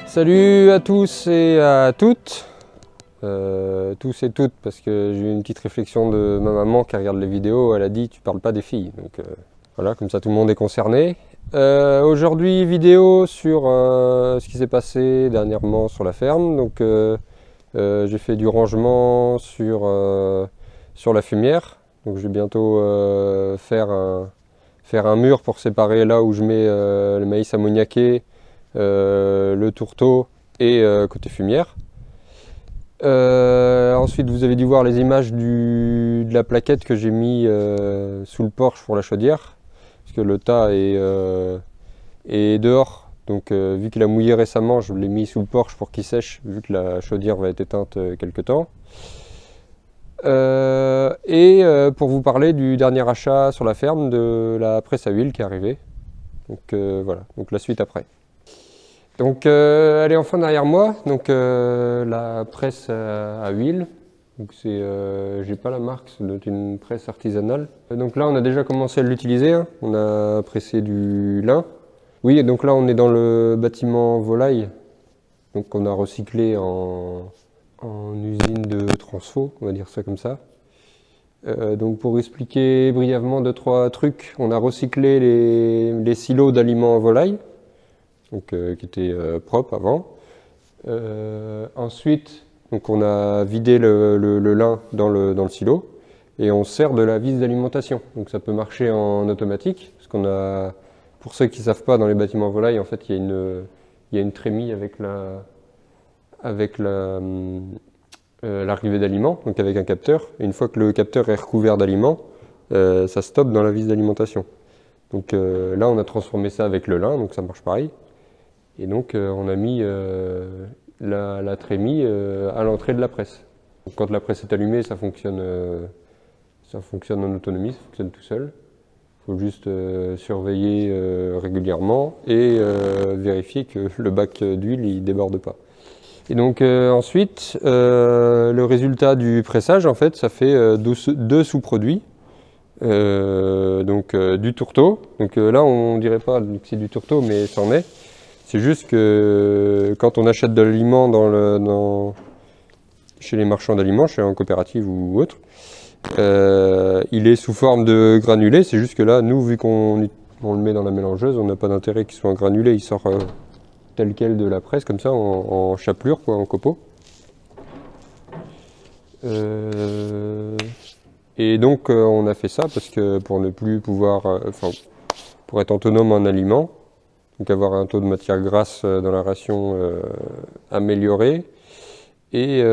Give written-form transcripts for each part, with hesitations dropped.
Salut à tous et à toutes, tous et toutes, parce que j'ai eu une petite réflexion de ma maman qui regarde les vidéos, elle a dit tu parles pas des filles, donc voilà, comme ça tout le monde est concerné. Aujourd'hui vidéo sur ce qui s'est passé dernièrement sur la ferme, donc j'ai fait du rangement sur la fumière, donc je vais bientôt faire un mur pour séparer là où je mets le maïs ammoniaqué, le tourteau et côté fumière. Ensuite, vous avez dû voir les images de la plaquette que j'ai mis sous le porche pour la chaudière, parce que le tas est dehors. Donc, vu qu'il a mouillé récemment, je l'ai mis sous le porche pour qu'il sèche, vu que la chaudière va être éteinte quelque temps. Pour vous parler du dernier achat sur la ferme de la presse à huile qui est arrivée. Donc voilà, donc la suite après. Donc elle est enfin derrière moi, donc la presse à huile. Donc j'ai pas la marque, c'est une presse artisanale. Donc là on a déjà commencé à l'utiliser, hein. On a pressé du lin. Oui, donc là on est dans le bâtiment volaille, donc on a recyclé en usine de transfo, on va dire ça comme ça. Donc pour expliquer brièvement 2-3 trucs, on a recyclé les silos d'aliments volaille, donc, qui étaient propres avant. Ensuite, donc on a vidé le lin dans le silo et on sert de la vis d'alimentation. Donc ça peut marcher en automatique, parce qu'on a, pour ceux qui ne savent pas, dans les bâtiments volaille, en fait, il y a une trémie avec l'arrivée d'aliments, donc avec un capteur. Et une fois que le capteur est recouvert d'aliments, ça stoppe dans la vis d'alimentation. Donc là, on a transformé ça avec le lin, donc ça marche pareil. Et donc on a mis la trémie à l'entrée de la presse. Donc, quand la presse est allumée, ça fonctionne en autonomie, ça fonctionne tout seul. Il faut juste surveiller régulièrement et vérifier que le bac d'huile ne déborde pas. Et donc ensuite, le résultat du pressage, en fait, ça fait deux sous-produits. Du tourteau. Donc là, on dirait pas que c'est du tourteau, mais c'en est. C'est juste que quand on achète de l'aliment chez les marchands d'aliments, chez en coopérative ou autre, il est sous forme de granulé. C'est juste que là, nous, vu qu'on le met dans la mélangeuse, on n'a pas d'intérêt qu'il soit en granulé. Il sort tel quel de la presse, comme ça, en chapelure, quoi, en copeaux. Et donc, on a fait ça parce que pour ne plus pouvoir, pour être autonome en aliments, donc avoir un taux de matière grasse dans la ration amélioré. Et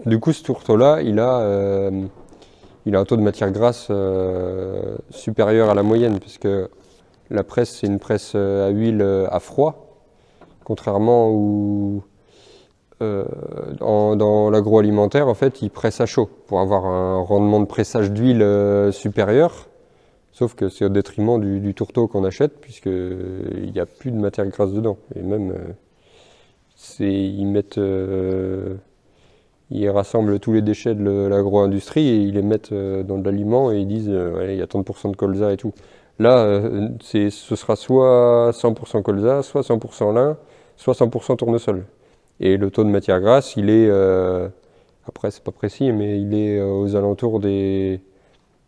du coup, ce tourteau-là, il a un taux de matière grasse supérieur à la moyenne, puisque la presse, c'est une presse à huile à froid, contrairement dans l'agroalimentaire, en fait, ils pressent à chaud pour avoir un rendement de pressage d'huile supérieur. Sauf que c'est au détriment du tourteau qu'on achète, puisqu'il n'y a plus de matière grasse dedans. Et même, ils rassemblent tous les déchets de l'agro-industrie et ils les mettent dans de l'aliment et ils disent allez, il y a tant de pourcents de colza et tout. Là, ce sera soit 100% colza, soit 100% lin, soit 100% tournesol. Et le taux de matière grasse, il est, après c'est pas précis, mais il est aux alentours des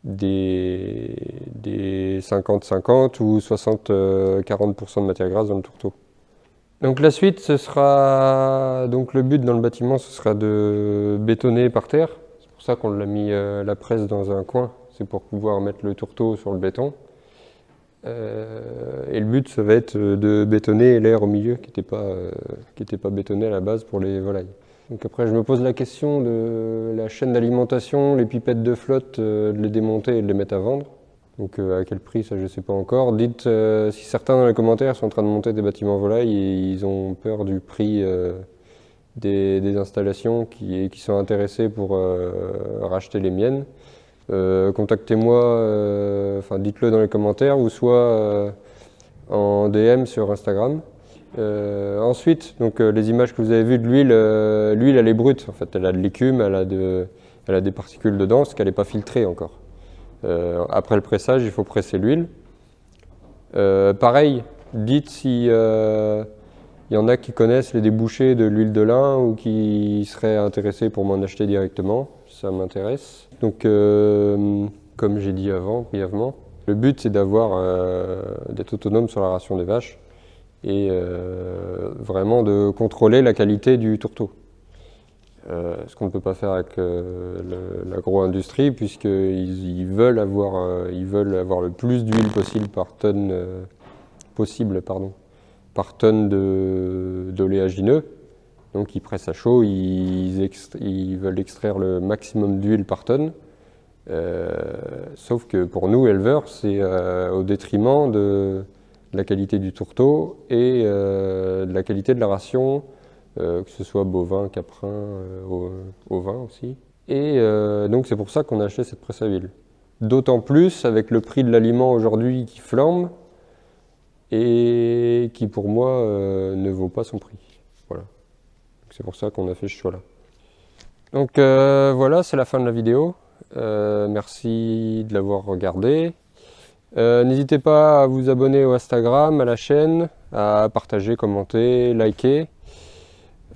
50-50 ou 60-40% de matière grasse dans le tourteau. Donc la suite, ce sera, donc le but dans le bâtiment, ce sera de bétonner par terre. C'est pour ça qu'on l'a mis la presse dans un coin, c'est pour pouvoir mettre le tourteau sur le béton. Et le but, ça va être de bétonner l'air au milieu qui n'était pas bétonné à la base pour les volailles. Donc après, je me pose la question de la chaîne d'alimentation, les pipettes de flotte, de les démonter et de les mettre à vendre. Donc à quel prix, ça je ne sais pas encore. Dites si certains dans les commentaires sont en train de monter des bâtiments volailles et ils ont peur du prix des installations qui sont intéressés pour racheter les miennes. Contactez-moi, dites-le dans les commentaires ou soit en DM sur Instagram. Ensuite, donc, les images que vous avez vues de l'huile, l'huile elle est brute, en fait, elle a de l'écume, elle a des particules dedans, parce qu'elle n'est pas filtrée encore. Après le pressage, il faut presser l'huile. Pareil, dites si Il y en a qui connaissent les débouchés de l'huile de lin ou qui seraient intéressés pour m'en acheter directement. Ça m'intéresse. Donc, comme j'ai dit avant, brièvement, le but c'est d'être autonome sur la ration des vaches et vraiment de contrôler la qualité du tourteau. Ce qu'on ne peut pas faire avec l'agro-industrie, puisqu'ils veulent avoir le plus d'huile possible par tonne, par tonne d'oléagineux. Donc ils pressent à chaud, ils veulent extraire le maximum d'huile par tonne. Sauf que pour nous, éleveurs, c'est au détriment de la qualité du tourteau et de la qualité de la ration, que ce soit bovin, caprin, ovin aussi. Et donc c'est pour ça qu'on a acheté cette presse à huile. D'autant plus avec le prix de l'aliment aujourd'hui qui flambe et qui pour moi ne vaut pas son prix. Voilà. C'est pour ça qu'on a fait ce choix-là. Donc voilà, c'est la fin de la vidéo. Merci de l'avoir regardé. N'hésitez pas à vous abonner au Instagram, à la chaîne, à partager, commenter, liker.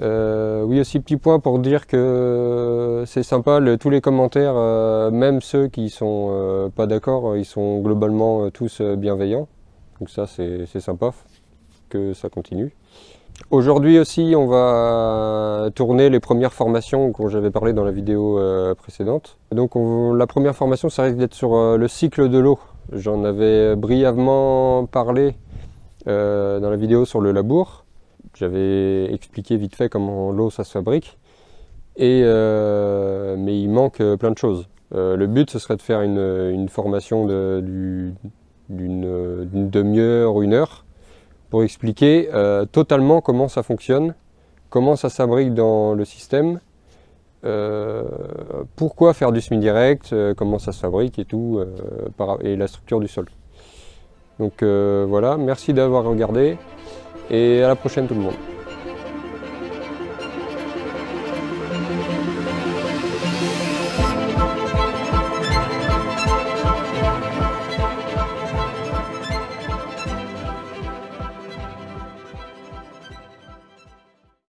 Oui, aussi petit point pour dire que c'est sympa, tous les commentaires, même ceux qui sont pas d'accord, ils sont globalement tous bienveillants. Donc ça c'est sympa que ça continue. Aujourd'hui aussi on va tourner les premières formations dont j'avais parlé dans la vidéo précédente. Donc la première formation ça risque d'être sur le cycle de l'eau. J'en avais brièvement parlé dans la vidéo sur le labour. J'avais expliqué vite fait comment l'eau ça se fabrique, mais il manque plein de choses. Le but ce serait de faire une formation d'une demi-heure ou une heure pour expliquer totalement comment ça fonctionne, comment ça s'imbrique dans le système, pourquoi faire du semi-direct, comment ça se fabrique et tout, et la structure du sol. Donc voilà, merci d'avoir regardé et à la prochaine tout le monde.